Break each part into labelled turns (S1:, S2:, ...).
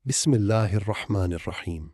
S1: बिस्मिल्लाहिर्रहमानिर्रहीम।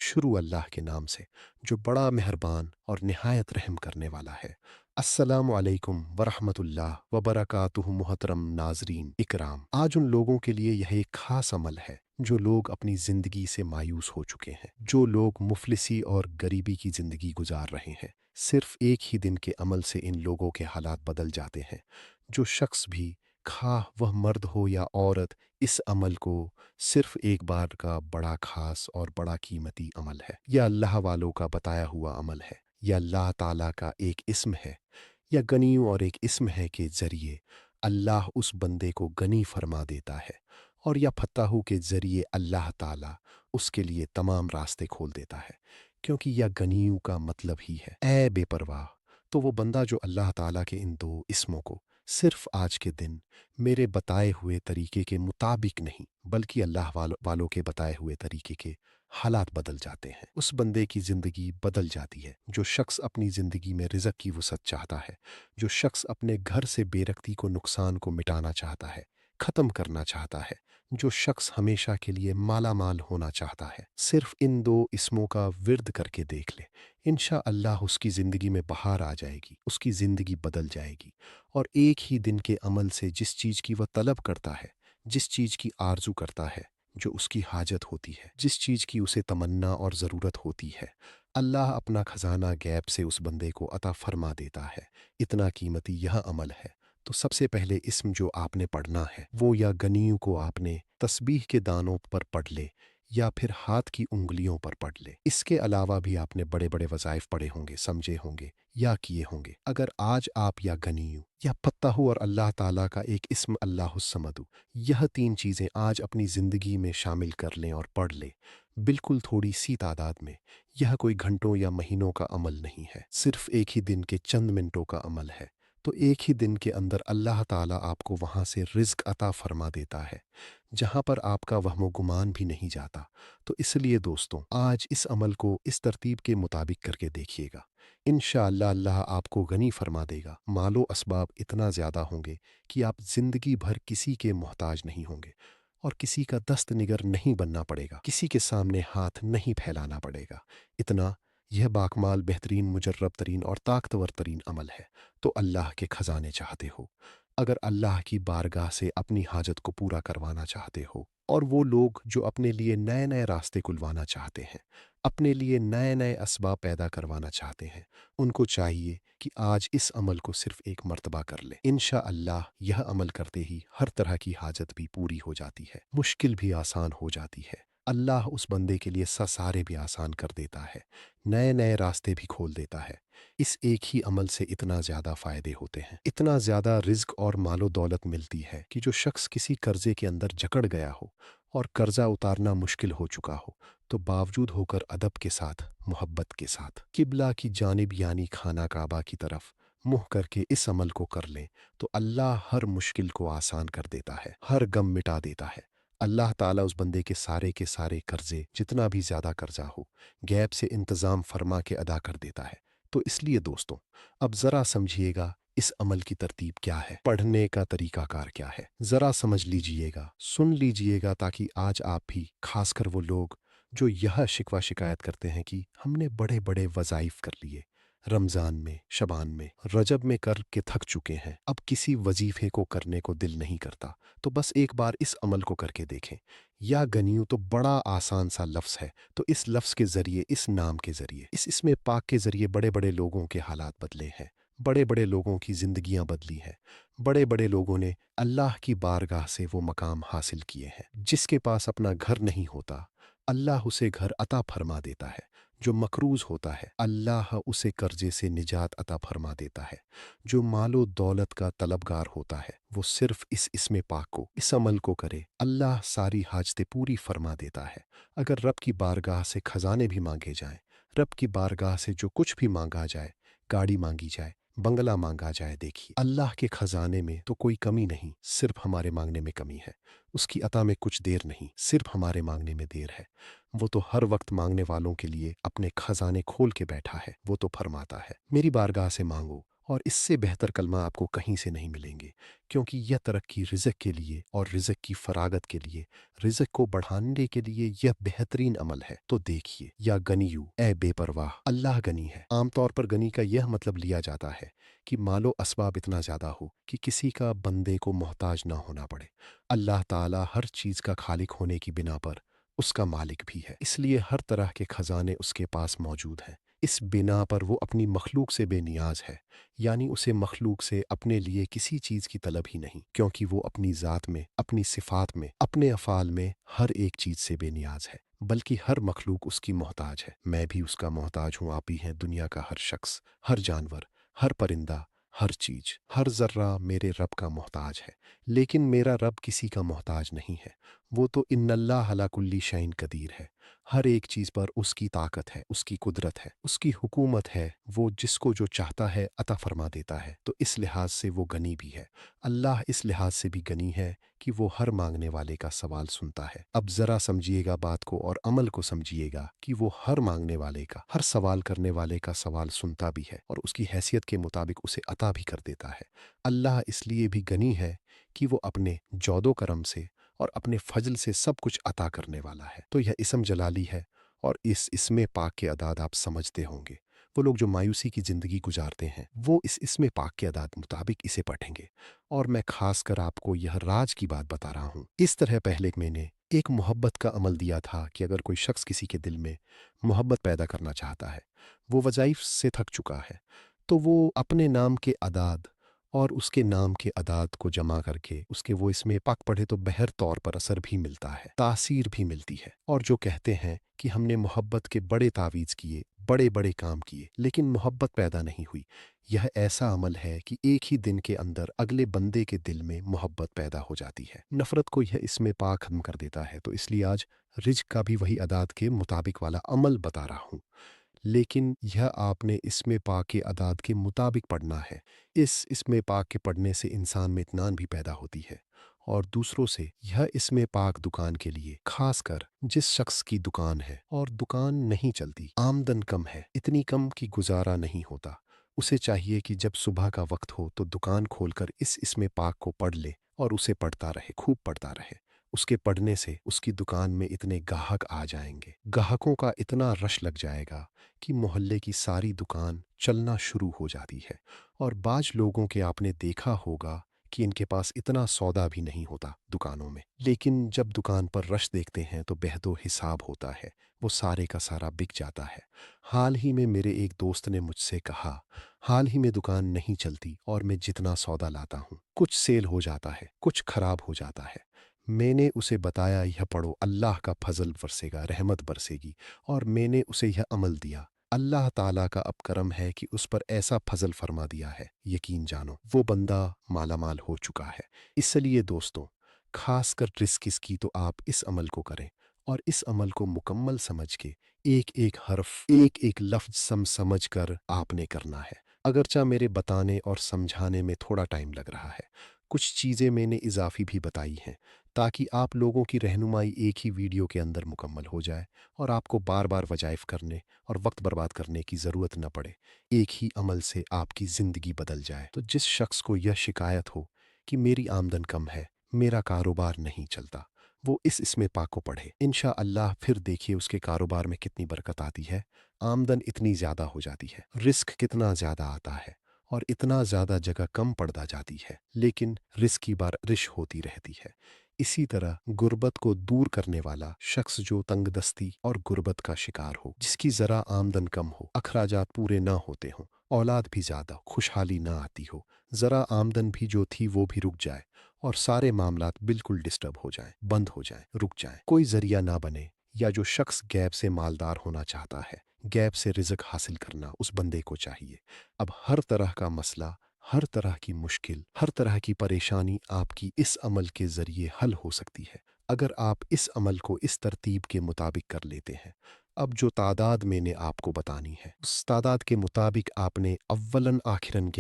S1: शुरू अल्लाह के नाम से जो बड़ा मेहरबान और निहायत रहम करने वाला है। अस्सलामु अलैकुम वरहमतुल्लाह वबरकातुहु। मुहतरम नाजरीन इकराम, आज उन लोगों के लिए यह एक ख़ास अमल है जो लोग अपनी ज़िंदगी से मायूस हो चुके हैं, जो लोग मुफलिसी और गरीबी की ज़िंदगी गुजार रहे हैं। सिर्फ एक ही दिन के अमल से इन लोगों के हालात बदल जाते हैं। जो शख्स भी, खा वह मर्द हो या औरत, इस अमल को सिर्फ एक बार का बड़ा खास और बड़ा कीमती अमल है। यह अल्लाह वालों का बताया हुआ अमल है। यह अल्लाह ताला का एक इस्म है। यह गनी और एक इस्म है के ज़रिए अल्लाह उस बंदे को गनी फरमा देता है, और या फत्ताहू के ज़रिए अल्लाह ताला उसके लिए तमाम रास्ते खोल देता है। क्योंकि यह गनीयू का मतलब ही है ए बेपरवाह। तो वो बंदा जो अल्लाह ताला के इन दो इस्मों को सिर्फ आज के दिन मेरे बताए हुए तरीके के मुताबिक नहीं, बल्कि अल्लाह वालों के बताए हुए तरीके के हालात बदल जाते हैं, उस बंदे की ज़िंदगी बदल जाती है। जो शख्स अपनी ज़िंदगी में रिज़्क़ की वसअत चाहता है, जो शख्स अपने घर से बेरख्ती को, नुकसान को मिटाना चाहता है, ख़त्म करना चाहता है, जो शख्स हमेशा के लिए माला माल होना चाहता है, सिर्फ इन दो इस्मों का विर्द करके देख ले, इंशा अल्लाह उसकी ज़िंदगी में बहार आ जाएगी, उसकी ज़िंदगी बदल जाएगी। और एक ही दिन के अमल से जिस चीज़ की वह तलब करता है, जिस चीज़ की आरज़ू करता है, जो उसकी हाजत होती है, जिस चीज़ की उसे तमन्ना और ज़रूरत होती है, अल्लाह अपना ख़जाना गैब से उस बंदे को अता फरमा देता है। इतना कीमती यह अमल है। तो सबसे पहले इस्म जो आपने पढ़ना है वो या गनीयू को आपने तस्बीह के दानों पर पढ़ ले या फिर हाथ की उंगलियों पर पढ़ ले। इसके अलावा भी आपने बड़े बड़े वज़ाइफ पढ़े होंगे, समझे होंगे या किए होंगे। अगर आज आप या गनीयू या फत्ताहू और अल्लाह ताला का एक इस्म अल्लाहुस्समदु, यह तीन चीज़ें आज अपनी ज़िंदगी में शामिल कर लें और पढ़ लें, बिल्कुल थोड़ी सी तादाद में, यह कोई घंटों या महीनों का अमल नहीं है, सिर्फ एक ही दिन के चंद मिनटों का अमल है। तो एक ही दिन के अंदर अल्लाह ताला आपको वहाँ से रिज़्क़ अता फरमा देता है जहाँ पर आपका वहमो गुमान भी नहीं जाता। तो इसलिए दोस्तों, आज इस अमल को इस तरतीब के मुताबिक करके देखिएगा। इंशाअल्लाह अल्लाह आपको गनी फरमा देगा। मालो असबाब इतना ज़्यादा होंगे कि आप ज़िंदगी भर किसी के मोहताज नहीं होंगे, और किसी का दस्त निगर नहीं बनना पड़ेगा, किसी के सामने हाथ नहीं फैलाना पड़ेगा। इतना यह बाकमाल, बेहतरीन, मुजर्रब तरीन और ताकतवर तरीन अमल है। तो अल्लाह के ख़जाने चाहते हो, अगर अल्लाह की बारगाह से अपनी हाजत को पूरा करवाना चाहते हो, और वो लोग जो अपने लिए नए नए रास्ते खुलवाना चाहते हैं, अपने लिए नए नए असबाब पैदा करवाना चाहते हैं, उनको चाहिए कि आज इस अमल को सिर्फ एक मर्तबा कर ले। इंशा अल्लाह यह अमल करते ही हर तरह की हाजत भी पूरी हो जाती है, मुश्किल भी आसान हो जाती है। अल्लाह उस बंदे के लिए सारे भी आसान कर देता है, नए नए रास्ते भी खोल देता है। इस एक ही अमल से इतना ज़्यादा फ़ायदे होते हैं, इतना ज़्यादा रिज़्क़ और मालो दौलत मिलती है कि जो शख्स किसी कर्ज़े के अंदर जकड़ गया हो और कर्ज़ा उतारना मुश्किल हो चुका हो, तो बावजूद होकर अदब के साथ, मोहब्बत के साथ किबला की जानिब यानी खाना काबा की तरफ मुँह करके इस अमल को कर लें, तो अल्लाह हर मुश्किल को आसान कर देता है, हर गम मिटा देता है। अल्लाह ताला उस बंदे के सारे कर्ज़े, जितना भी ज़्यादा कर्ज़ा हो, गैब से इंतज़ाम फरमा के अदा कर देता है। तो इसलिए दोस्तों, अब ज़रा समझिएगा इस अमल की तरतीब क्या है, पढ़ने का तरीक़ाकार क्या है। ज़रा समझ लीजिएगा, सुन लीजिएगा, ताकि आज आप भी, खासकर वो लोग जो यह शिकवा शिकायत करते हैं कि हमने बड़े बड़े वज़ाइफ कर लिए, रमज़ान में, शबान में, रजब में कर के थक चुके हैं, अब किसी वजीफ़े को करने को दिल नहीं करता, तो बस एक बार इस अमल को करके देखें। या गनीयू तो बड़ा आसान सा लफ्ज़ है, तो इस लफ्ज़ के ज़रिए, इस नाम के ज़रिए, इस इसमें पाक के ज़रिए बड़े बड़े लोगों के हालात बदले हैं, बड़े बड़े लोगों की ज़िंदगियाँ बदली हैं, बड़े बड़े लोगों ने अल्लाह की बारगाह से वो मकाम हासिल किए हैं। जिसके पास अपना घर नहीं होता, अल्लाह उसे घर अता फरमा देता है। जो मकरूज़ होता है, अल्लाह उसे कर्ज़े से निजात अता फरमा देता है। जो मालो दौलत का तलबगार होता है, वो सिर्फ इस इसमें पाक को, इस अमल को करे, अल्लाह सारी हाजतें पूरी फरमा देता है। अगर रब की बारगाह से खजाने भी मांगे जाएं, रब की बारगाह से जो कुछ भी मांगा जाए, गाड़ी मांगी जाए, बंगला मांगा जाए, देखिए अल्लाह के खजाने में तो कोई कमी नहीं, सिर्फ हमारे मांगने में कमी है। उसकी अता में कुछ देर नहीं, सिर्फ हमारे मांगने में देर है। वो तो हर वक्त मांगने वालों के लिए अपने खजाने खोल के बैठा है। वो तो फरमाता है, मेरी बारगाह से मांगो اور اس سے بہتر کلمہ آپ کو کہیں سے نہیں ملیں گے، کیونکہ یہ ترقی رزق کے لیے اور رزق کی فراغت کے لیے، رزق کو بڑھانے کے لیے یہ بہترین عمل ہے۔ تو دیکھیے، یا گنیو، اے بے پرواہ، اللہ غنی ہے۔ عام طور پر غنی کا یہ مطلب لیا جاتا ہے کہ مال و اسباب اتنا زیادہ ہو کہ کسی کا بندے کو محتاج نہ ہونا پڑے۔ اللہ تعالیٰ ہر چیز کا خالق ہونے کی بنا پر اس کا مالک بھی ہے، اس لیے ہر طرح کے خزانے اس کے پاس موجود ہیں۔ اس بنا پر وہ اپنی مخلوق سے بے نیاز ہے، یعنی اسے مخلوق سے اپنے لیے کسی چیز کی طلب ہی نہیں، کیونکہ وہ اپنی ذات میں، اپنی صفات میں، اپنے افعال میں ہر ایک چیز سے بے نیاز ہے، بلکہ ہر مخلوق اس کی محتاج ہے۔ میں بھی اس کا محتاج ہوں، آپ بھی ہیں، دنیا کا ہر شخص، ہر جانور، ہر پرندہ، ہر چیز، ہر ذرہ میرے رب کا محتاج ہے، لیکن میرا رب کسی کا محتاج نہیں ہے۔ وہ تو ان اللہ علی کل شیء قدیر ہے، ہر ایک چیز پر اس کی طاقت ہے، اس کی قدرت ہے، اس کی حکومت ہے، وہ جس کو جو چاہتا ہے عطا فرما دیتا ہے۔ تو اس لحاظ سے وہ غنی بھی ہے۔ اللہ اس لحاظ سے بھی غنی ہے کہ وہ ہر مانگنے والے کا سوال سنتا ہے۔ اب ذرا سمجھیے گا بات کو اور عمل کو سمجھیے گا کہ وہ ہر مانگنے والے کا، ہر سوال کرنے والے کا سوال سنتا بھی ہے اور اس کی حیثیت کے مطابق اسے عطا بھی کر دیتا ہے۔ اللہ اس لیے بھی غنی ہے کہ وہ اپنے جود و کرم سے اور اپنے فضل سے سب کچھ عطا کرنے والا ہے۔ تو یہ اسم جلالی ہے، اور اس اسم پاک کے اعداد آپ سمجھتے ہوں گے۔ وہ لوگ جو مایوسی کی زندگی گزارتے ہیں وہ اس اسم پاک کے اعداد مطابق اسے پڑھیں گے، اور میں خاص کر آپ کو یہ راز کی بات بتا رہا ہوں۔ اس طرح پہلے میں نے ایک محبت کا عمل دیا تھا کہ اگر کوئی شخص کسی کے دل میں محبت پیدا کرنا چاہتا ہے، وہ وظائف سے تھک چکا ہے، تو وہ اپنے نام کے اعداد اور اس کے نام کے اعداد کو جمع کر کے اس کے وہ اسم پاک پڑھے تو بہر طور پر اثر بھی ملتا ہے، تاثیر بھی ملتی ہے۔ اور جو کہتے ہیں کہ ہم نے محبت کے بڑے تعویذ کیے، بڑے بڑے کام کیے، لیکن محبت پیدا نہیں ہوئی، یہ ایسا عمل ہے کہ ایک ہی دن کے اندر اگلے بندے کے دل میں محبت پیدا ہو جاتی ہے۔ نفرت کو یہ اسم پاک ختم کر دیتا ہے۔ تو اس لیے آج رزق کا بھی وہی اعداد کے مطابق والا عمل بتا رہا ہوں، لیکن یہ آپ نے اسم پاک کے اعداد کے مطابق پڑھنا ہے۔ اس اسم پاک کے پڑھنے سے انسان میں اطمینان بھی پیدا ہوتی ہے، اور دوسروں سے یہ اسم پاک دکان کے لیے، خاص کر جس شخص کی دکان ہے اور دکان نہیں چلتی، آمدن کم ہے، اتنی کم کہ گزارا نہیں ہوتا، اسے چاہیے کہ جب صبح کا وقت ہو تو دکان کھول کر اس اسم پاک کو پڑھ لے اور اسے پڑھتا رہے، خوب پڑھتا رہے۔ اس کے پڑھنے سے اس کی دکان میں اتنے گاہک آ جائیں گے، گاہکوں کا اتنا رش لگ جائے گا کہ محلے کی ساری دکان چلنا شروع ہو جاتی ہے۔ اور بعض لوگوں کے آپ نے دیکھا ہوگا کہ ان کے پاس اتنا سودا بھی نہیں ہوتا دکانوں میں، لیکن جب دکان پر رش دیکھتے ہیں تو بہد و حساب ہوتا ہے، وہ سارے کا سارا بک جاتا ہے۔ حال ہی میں میرے ایک دوست نے مجھ سے کہا، حال ہی میں دکان نہیں چلتی اور میں جتنا سودا لاتا ہوں، کچھ سیل ہو جاتا ہے، کچھ خراب ہو جاتا ہے۔ میں نے اسے بتایا، یہ پڑھو، اللہ کا فضل برسے گا، رحمت برسے گی، اور میں نے اسے یہ عمل دیا۔ اللہ تعالیٰ کا اب کرم ہے کہ اس پر ایسا فضل فرما دیا ہے، یقین جانو وہ بندہ مالا مال ہو چکا ہے۔ اس لیے دوستوں، خاص کر رزق اس کی، تو آپ اس عمل کو کریں، اور اس عمل کو مکمل سمجھ کے ایک ایک حرف، ایک ایک لفظ سمجھ کر آپ نے کرنا ہے۔ اگرچہ میرے بتانے اور سمجھانے میں تھوڑا ٹائم لگ رہا ہے، کچھ چیزیں میں نے اضافی بھی بتائی ہیں تاکہ آپ لوگوں کی رہنمائی ایک ہی ویڈیو کے اندر مکمل ہو جائے اور آپ کو بار بار وظائف کرنے اور وقت برباد کرنے کی ضرورت نہ پڑے، ایک ہی عمل سے آپ کی زندگی بدل جائے۔ تو جس شخص کو یہ شکایت ہو کہ میری آمدن کم ہے، میرا کاروبار نہیں چلتا، وہ اس اسم پاک کو پڑھے، انشاءاللہ پھر دیکھیے اس کے کاروبار میں کتنی برکت آتی ہے، آمدن اتنی زیادہ ہو جاتی ہے، رزق کتنا زیادہ آتا ہے، اور اتنا زیادہ جگہ کم پڑتا جاتی ہے، لیکن رزق کی بارش ہوتی رہتی ہے۔ اسی طرح غربت کو دور کرنے والا شخص جو تنگ دستی اور غربت کا شکار ہو، جس کی ذرا آمدن کم ہو، اخراجات پورے نہ ہوتے ہوں، اولاد بھی زیادہ، خوشحالی نہ آتی ہو، ذرا آمدن بھی جو تھی وہ بھی رک جائے، اور سارے معاملات بالکل ڈسٹرب ہو جائیں، بند ہو جائیں، رک جائیں، کوئی ذریعہ نہ بنے، یا جو شخص غیب سے مالدار ہونا چاہتا ہے، غیب سے رزق حاصل کرنا اس بندے کو چاہیے۔ اب ہر طرح کا مسئلہ، ہر طرح کی مشکل، ہر طرح کی پریشانی آپ کی اس عمل کے ذریعے حل ہو سکتی ہے، اگر آپ اس عمل کو اس ترتیب کے مطابق کر لیتے ہیں۔ اب جو تعداد میں نے آپ کو بتانی ہے، اس تعداد کے مطابق آپ نے اولاً آخراً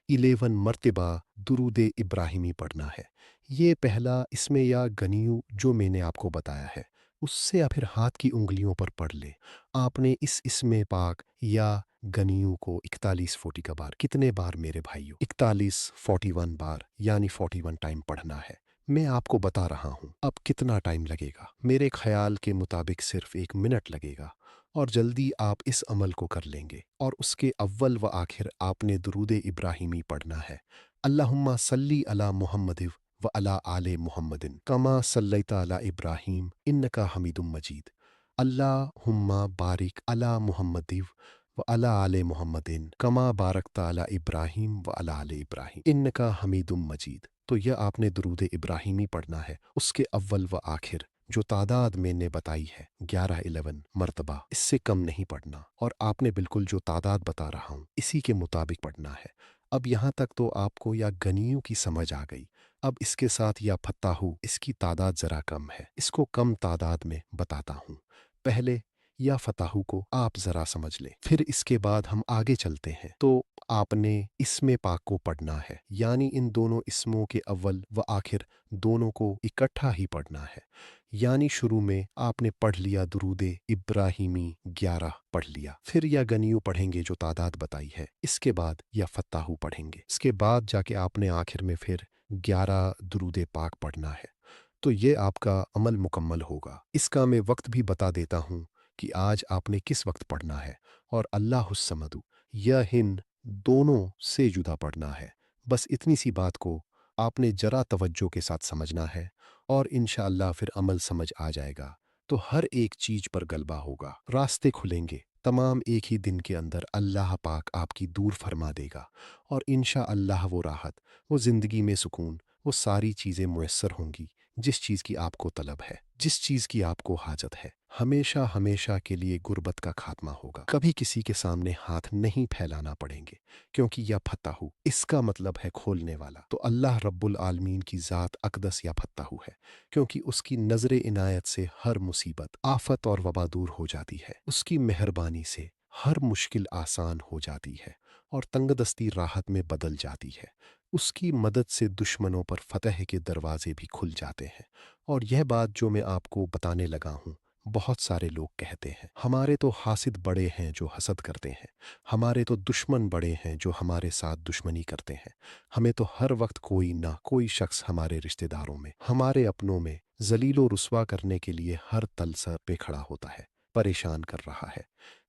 S1: 11 مرتبہ درود ابراہیمی پڑھنا ہے۔ یہ پہلا اسم یا گنیو جو میں نے آپ کو بتایا ہے، اس سے پھر ہاتھ کی انگلیوں پر پڑھ لیں۔ آپ نے اس اسم پاک یا गनियों को 41-40 का बार। कितने बार मेरे भाइयों? 41-41 बार, यानी 41 टाइम पढ़ना है। मैं आपको बता रहा हूँ अब कितना टाइम लगेगा। मेरे ख्याल के मुताबिक सिर्फ 1 मिनट लगेगा और जल्दी आप इस अमल को कर लेंगे। और उसके अव्वल व आखिर आपने दुरूद इब्राहिमी पढ़ना है। अल्लाहुम्मा सल्ली अला मुहम्मदिव व अला आले मुहम्मदिन कमा सल्लैता अला इब्राहीम इन्नका हमीदुम मजीद। अल्लाहुम्मा बारिक अला मुहम्मदिव व अला आले मुहम्मदिन कमा बारकता अला इब्राहीम व अला आले इब्राहीम इन्नका हमीदुम मजीद। तो यह आपने दुरूद इब्राहिमी पढ़ना है। उसके अव्वल व आखिर जो तादाद मैंने बताई है 11 मरतबा, इससे कम नहीं पढ़ना। और आपने बिल्कुल जो तादाद बता रहा हूँ इसी के मुताबिक पढ़ना है। अब यहाँ तक तो आपको या गनियों की समझ आ गई। अब इसके साथ या फत्ताहू, इसकी तादाद ज़रा कम है, इसको कम तादाद में बताता हूँ। पहले या फताहू को आप ज़रा समझ लें, फिर इसके बाद हम आगे चलते हैं। तो आपने इसमें पाक को पढ़ना है, यानी इन दोनों इसमों के अव्वल व आखिर दोनों को इकट्ठा ही पढ़ना है। यानी शुरू में आपने पढ़ लिया दुरूद इब्राहिमी 11 पढ़ लिया, फिर या गनियू पढ़ेंगे जो तादाद बताई है, इसके बाद या फत्ताहू पढ़ेंगे, इसके बाद जाके आपने आखिर में फिर 11 दुरूद पाक पढ़ना है। तो ये आपका अमल मुकम्मल होगा। इसका मैं वक्त भी बता देता हूँ कि आज आपने किस वक्त पढ़ना है। और अल्लाहुस्समदु यह हिंद दोनों से जुदा पढ़ना है। बस इतनी सी बात को आपने जरा तवज्जो के साथ समझना है और इंशाअल्लाह फिर अमल समझ आ जाएगा। तो हर एक चीज पर गलबा होगा, रास्ते खुलेंगे तमाम एक ही दिन के अंदर। अल्लाह पाक आपकी दूर फरमा देगा और इंशाअल्लाह वो राहत, वो ज़िंदगी में सुकून, वो सारी चीज़ें मुयस्सर होंगी जिस चीज़ की आपको तलब है, जिस चीज़ की आपको हाजत है। हमेशा हमेशा के लिए गुर्बत का खात्मा होगा। कभी किसी के सामने हाथ नहीं फैलाना पड़ेंगे, क्योंकि या फत्ताहू इसका मतलब है खोलने वाला। तो अल्लाह रब्बुल आलमीन की ज़ात अक़दस या फत्ताहू है, क्योंकि उसकी नज़र इनायत से हर मुसीबत, आफत और वबा दूर हो जाती है। उसकी मेहरबानी से हर मुश्किल आसान हो जाती है और तंगदस्ती राहत में बदल जाती है। उसकी मदद से दुश्मनों पर फतह के दरवाजे भी खुल जाते हैं। और यह बात जो मैं आपको बताने लगा हूँ, बहुत सारे लोग कहते हैं हमारे तो हासिद बड़े हैं जो हसद करते हैं, हमारे तो दुश्मन बड़े हैं जो हमारे साथ दुश्मनी करते हैं, हमें तो हर वक्त कोई ना कोई शख्स हमारे रिश्तेदारों में, हमारे अपनों में जलीलो रुस्वा करने के लिए हर तलसर पे खड़ा होता है, परेशान कर रहा है।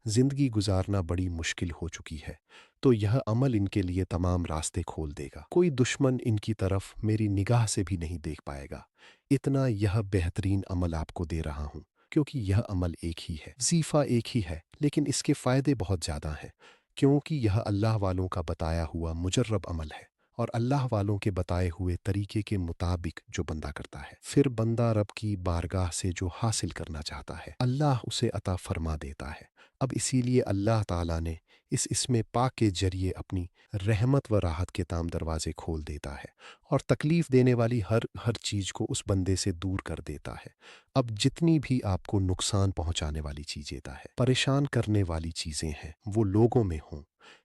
S1: जिंदगी गुजारना बड़ी मुश्किल हो चुकी है। तो यह अमल इनके लिए तमाम रास्ते खोल देगा। कोई दुश्मन इनकी तरफ मेरी निगाह से भी नहीं देख पाएगा। इतना यह बेहतरीन अमल आपको दे रहा हूँ, क्योंकि यह अमल एक ही है, वजीफ़ा एक ही है, लेकिन इसके फ़ायदे बहुत ज़्यादा हैं। क्योंकि यह अल्लाह वालों का बताया हुआ मुजर्रब अमल है और अल्लाह वालों के बताए हुए तरीके के मुताबिक जो बंदा करता है, फिर बंदा रब की बारगाह से जो हासिल करना चाहता है अल्लाह उसे अता फरमा देता है। अब इसीलिए अल्लाह ताला ने इस इसमें पाक के जरिए अपनी रहमत व राहत के ताम दरवाज़े खोल देता है और तकलीफ़ देने वाली हर चीज़ को उस बंदे से दूर कर देता है। अब जितनी भी आपको नुकसान पहुंचाने वाली चीज़ें है, परेशान करने वाली चीज़ें हैं, वो लोगों में हों,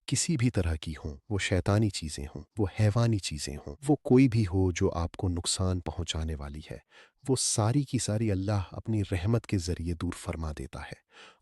S1: किसी भी तरह की हों, वो शैतानी चीज़ें हों, वो हैवानी चीज़ें हों, वो कोई भी हो जो आपको नुकसान पहुंचाने वाली है, वो सारी की सारी अल्लाह अपनी रहमत के ज़रिए दूर फरमा देता है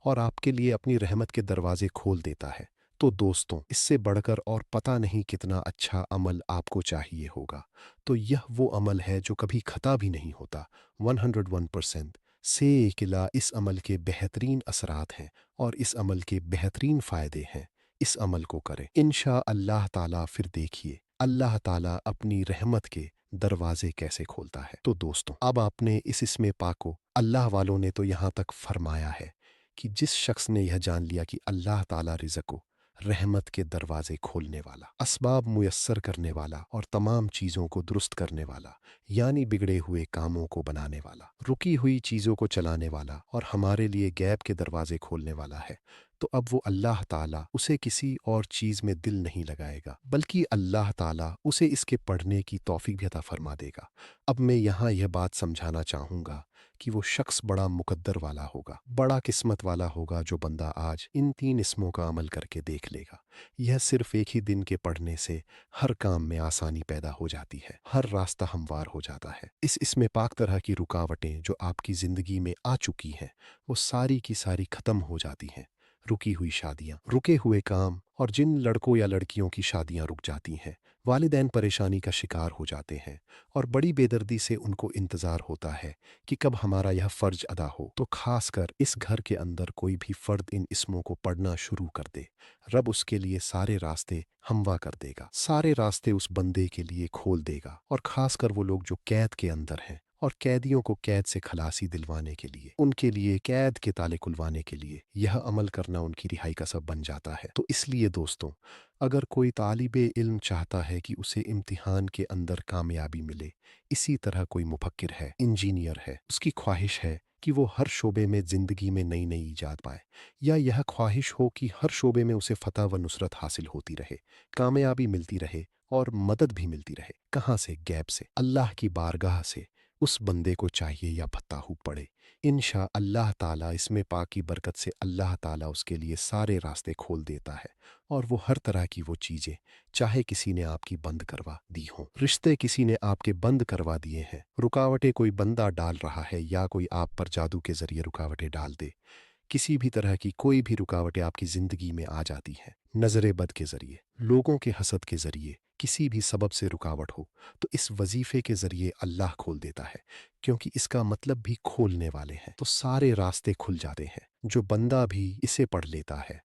S1: और आपके लिए अपनी रहमत के दरवाज़े खोल देता है। तो दोस्तों, इससे बढ़कर और पता नहीं कितना अच्छा अमल आपको चाहिए होगा। तो यह वो अमल है जो कभी खता भी नहीं होता। 101% से किला इस अमल के बेहतरीन असरात हैं और इस अमल के बेहतरीन फ़ायदे हैं। इस अमल को करें, इंशा अल्लाह ताला। फिर देखिए अल्लाह ताला अपनी रहमत के दरवाजे कैसे खोलता है। तो दोस्तों, अब आपने इस इसमें पाक को, अल्लाह वालों ने तो यहाँ तक फरमाया है कि जिस शख्स ने यह जान लिया कि अल्लाह ताला रिज़्क़ को, रहमत के दरवाजे खोलने वाला, असबाब मुयस्सर करने वाला और तमाम चीज़ों को दुरुस्त करने वाला, यानी बिगड़े हुए कामों को बनाने वाला, रुकी हुई चीज़ों को चलाने वाला और हमारे लिए गैब के दरवाजे खोलने वाला है, तो अब वो अल्लाह ताला उसे किसी और चीज़ में दिल नहीं लगाएगा, बल्कि अल्लाह ताला उसे इसके पढ़ने की तौफीक भी अता फरमा देगा। अब मैं यहाँ यह बात समझाना चाहूँगा कि वो शख्स बड़ा मुकद्दर वाला होगा, बड़ा किस्मत वाला होगा जो बंदा आज इन 3 इसमों का अमल करके देख लेगा। यह सिर्फ एक ही दिन के पढ़ने से हर काम में आसानी पैदा हो जाती है, हर रास्ता हमवार हो जाता है। इस इसमें पाक तरह की रुकावटें जो आपकी ज़िंदगी में आ चुकी हैं, वो सारी की सारी ख़त्म हो जाती हैं। रुकी हुई शादियाँ, रुके हुए काम और जिन लड़कों या लड़कियों की शादियाँ रुक जाती हैं, वालिदैन परेशानी का शिकार हो जाते हैं और बड़ी बेदर्दी से उनको इंतज़ार होता है कि कब हमारा यह फ़र्ज अदा हो। तो ख़ासकर इस घर के अंदर कोई भी फ़र्द इन इस्मों को पढ़ना शुरू कर दे, रब उसके लिए सारे रास्ते हमवा कर देगा, सारे रास्ते उस बंदे के लिए खोल देगा। और ख़ासकर वो लोग जो कैद के अंदर हैं और कैदियों को कैद से खलासी दिलवाने के लिए, उनके लिए कैद के ताले खुलवाने के लिए यह अमल करना उनकी रिहाई का सब बन जाता है। तो इसलिए दोस्तों, अगर कोई तालिबे इल्म चाहता है कि उसे इम्तिहान के अंदर कामयाबी मिले, इसी तरह कोई मुफक्किर है, इंजीनियर है, उसकी ख्वाहिश है कि वो हर शोबे में ज़िंदगी में नई नई ईजाद पाए, या यह ख्वाहिश हो कि हर शोबे में उसे फ़तह व नुसरत हासिल होती रहे, कामयाबी मिलती रहे और मदद भी मिलती रहे। कहाँ से? गैब से, अल्लाह की बारगाह से उस बंदे को चाहिए या फताहू पड़े। इंशा अल्लाह ताला इसमें पाक की बरकत से अल्लाह ताला उसके लिए सारे रास्ते खोल देता है और वो हर तरह की वो चीज़ें, चाहे किसी ने आपकी बंद करवा दी हों, रिश्ते किसी ने आपके बंद करवा दिए हैं, रुकावटें कोई बंदा डाल रहा है या कोई आप पर जादू के ज़रिए रुकावटें डाल दे, किसी भी तरह की कोई भी रुकावटें आपकी ज़िंदगी में आ जाती हैं, नज़र बद के ज़रिए, लोगों के हसद के ज़रिए, किसी भी सबब से रुकावट हो, तो इस वजीफ़े के ज़रिए अल्लाह खोल देता है, क्योंकि इसका मतलब भी खोलने वाले हैं, तो सारे रास्ते खुल जाते हैं। जो बंदा भी इसे पढ़ लेता है,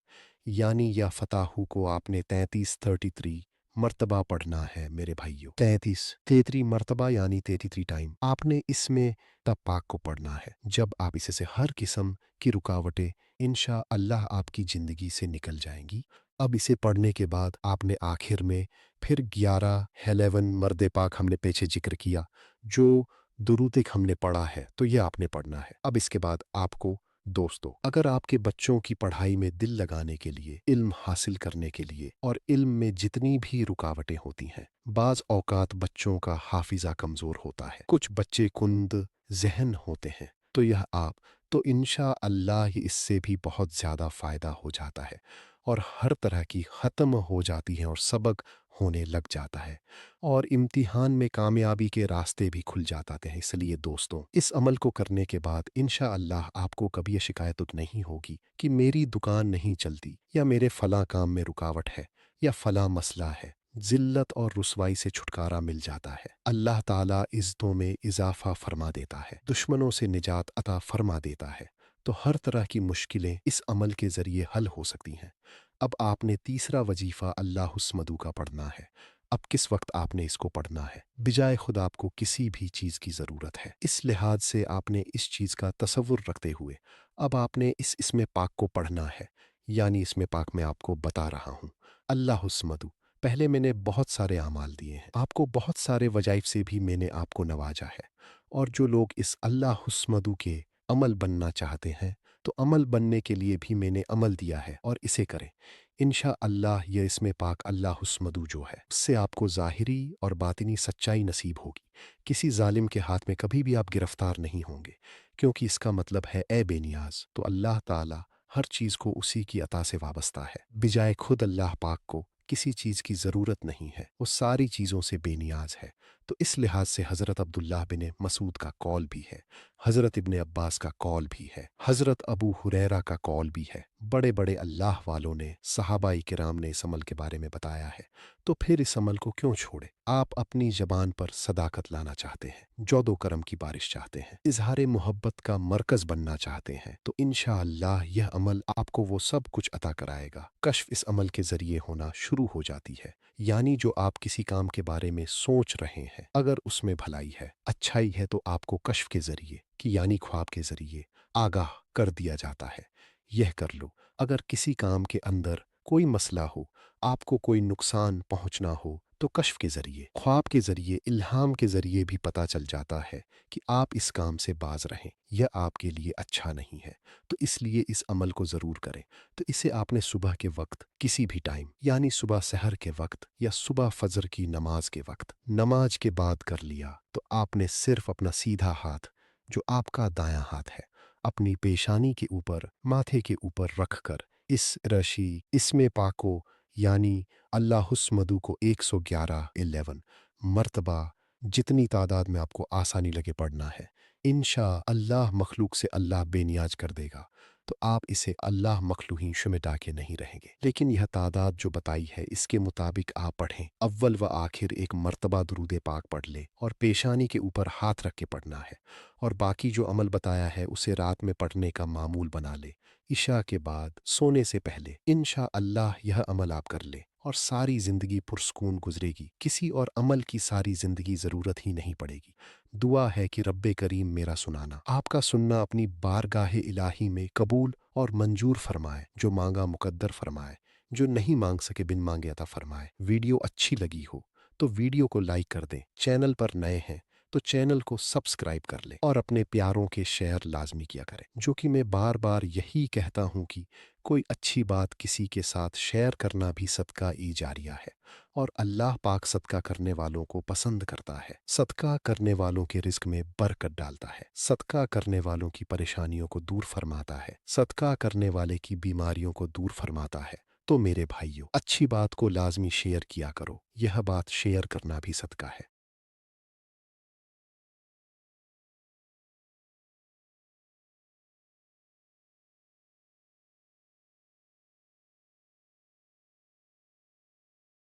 S1: यानी या फताहू को आपने 33 मर्तबा पढ़ना है मेरे भाइयों, 33 मर्तबा यानी 33 टाइम आपने इसमें तब पाक को पढ़ना है। जब आप इसे से हर किस्म की रुकावटें इंशा अल्लाह आपकी ज़िंदगी से निकल जाएंगी। अब इसे पढ़ने के बाद आपने आखिर में फिर 11 मर्द पाक हमने पीछे जिक्र किया, जो दुरूद हमने पढ़ा है, तो यह आपने पढ़ना है। अब इसके बाद आपको दोस्तों, अगर आपके बच्चों की पढ़ाई में दिल लगाने के लिए, इल्म हासिल करने के लिए, और इल्म में जितनी भी रुकावटें होती हैं, बाज़ औकात बच्चों का हाफिज़ा कमज़ोर होता है, कुछ बच्चे कुंद ज़हन होते हैं, तो यह आप तो इंशा अल्लाह ही इससे भी बहुत ज़्यादा फ़ायदा हो जाता है और हर तरह की ख़त्म हो जाती है और सबक होने लग जाता है और इम्तिहान में कामयाबी के रास्ते भी खुल जाते हैं। इसलिए दोस्तों, इस अमल को करने के बाद इंशा अल्लाह आपको कभी ये शिकायत नहीं होगी कि मेरी दुकान नहीं चलती या मेरे फ़लाँ काम में रुकावट है या फ़लाँ मसला है। ज़िल्लत और रुसवाई से छुटकारा मिल जाता है। अल्लाह ताला इज़्ज़तों में इजाफ़ा फरमा देता है, दुश्मनों से निजात अता फरमा देता है, तो हर तरह की मुश्किलें इस अमल के ज़रिए हल हो सकती हैं। अब आपने तीसरा वजीफ़ा अल्लाहुस्मदू का पढ़ना है। अब किस वक्त आपने इसको पढ़ना है? बिजाय खुद आपको किसी भी चीज़ की ज़रूरत है, इस लिहाज से आपने इस चीज़ का तसव्वुर रखते हुए अब आपने इसमें पाक को पढ़ना है, यानी इसमें पाक मैं आपको बता रहा हूँ। अल्लाहुस्मदू, पहले मैंने बहुत सारे अमाल दिए हैं, आपको बहुत सारे वज़ाइफ से भी मैंने आपको नवाजा है, और जो लोग इस अल्लाहुस्मदू के अमल बनना चाहते हैं, तो अमल बनने के लिए भी मैंने अमल दिया है और इसे करें। इंशा अल्लाह ये इसमें पाक अल्लाहुस्मदू जो है, उससे आपको ज़ाहिरी और बातिनी सच्चाई नसीब होगी। किसी जालिम के हाथ में कभी भी आप गिरफ्तार नहीं होंगे, क्योंकि इसका मतलब है ए बेनियाज, तो अल्लाह ताला हर चीज़ को उसी की अता से वाबस्ता है। बिजाय खुद अल्लाह पाक को किसी चीज़ की ज़रूरत नहीं है, वो सारी चीज़ों से बेनियाज है। तो इस लिहाज से हज़रत अब्दुल्लाह बिन मसूद का कौल भी है, हज़रत इब्ने अब्बास का कौल भी है, हज़रत अबू हुरैरा का कौल भी है, बड़े बड़े अल्लाह वालों ने, सहाबाई किराम ने इस अमल के बारे में बताया है। तो फिर इस अमल को क्यों छोड़े? आप अपनी ज़बान पर सदाकत लाना चाहते हैं, जौदो करम की बारिश चाहते हैं, इजहार मोहब्बत का मरकज़ बनना चाहते हैं, तो इंशाअल्लाह यह अमल आपको वो सब कुछ अता कराएगा। कश्फ इस अमल के ज़रिए होना शुरू हो जाती है, यानी जो आप किसी काम के बारे में सोच रहे हैं, अगर उसमें भलाई है, अच्छाई है, तो आपको कश्फ के ज़रिए कि यानी ख्वाब के ज़रिए आगाह कर दिया जाता है। यह कर लो। अगर किसी काम के अंदर कोई मसला हो, आपको कोई नुकसान पहुंचना हो, तो कश्फ के ज़रिए, ख्वाब के ज़रिए, इल्हाम के ज़रिए भी पता चल जाता है कि आप इस काम से बाज रहें, यह आपके लिए अच्छा नहीं है, तो इसलिए इस अमल को ज़रूर करें। तो इसे आपने सुबह के वक्त किसी भी टाइम, यानी सुबह सहर के वक्त या सुबह फजर की नमाज के वक्त, नमाज के बाद कर लिया, तो आपने सिर्फ अपना सीधा हाथ, जो आपका दायां हाथ है, अपनी पेशानी के ऊपर, माथे के ऊपर रख कर इस रशी इसमें पाको यानी अल्लाहुस्मदू को 111 मर्तबा, जितनी तादाद में आपको आसानी लगे पढ़ना है। इंशा अल्लाह मखलूक से अल्लाह बेनियाज कर देगा। तो आप इसे अल्लाह मखलूहीन शुमिटा के नहीं रहेंगे। लेकिन यह तादाद जो बताई है इसके मुताबिक आप पढ़ें, अव्वल व आखिर एक मर्तबा दुरूद पाक पढ़ ले और पेशानी के ऊपर हाथ रख के पढ़ना है, और बाकी जो अमल बताया है उसे रात में पढ़ने का मामूल बना ले। इशा के बाद सोने से पहले इंशा अल्लाह यह अमल आप कर ले और सारी ज़िंदगी पुरस्कून गुजरेगी, किसी और अमल की सारी ज़िंदगी ज़रूरत ही नहीं पड़ेगी। दुआ है कि रब्बे करीम मेरा सुनाना, आपका सुनना अपनी बारगाह इलाही में कबूल और मंजूर फरमाए, जो मांगा मुकद्दर फरमाए, जो नहीं मांग सके बिन मांगे अता फरमाए। वीडियो अच्छी लगी हो तो वीडियो को लाइक कर दें, चैनल पर नए हैं तो चैनल को सब्सक्राइब कर लें और अपने प्यारों के शेयर लाजमी किया करें। जो कि मैं बार बार यही कहता हूँ कि कोई अच्छी बात किसी के साथ शेयर करना भी सदका ई जारिया है, और अल्लाह पाक सदका करने वालों को पसंद करता है। सदका करने वालों के रिस्क में बरकत डालता है, सदका करने वालों की परेशानियों को दूर फरमाता है, सदका करने वाले की बीमारियों को दूर फरमाता है। तो मेरे भाइयों, अच्छी बात को लाजमी शेयर किया करो, यह बात शेयर करना भी सदका है।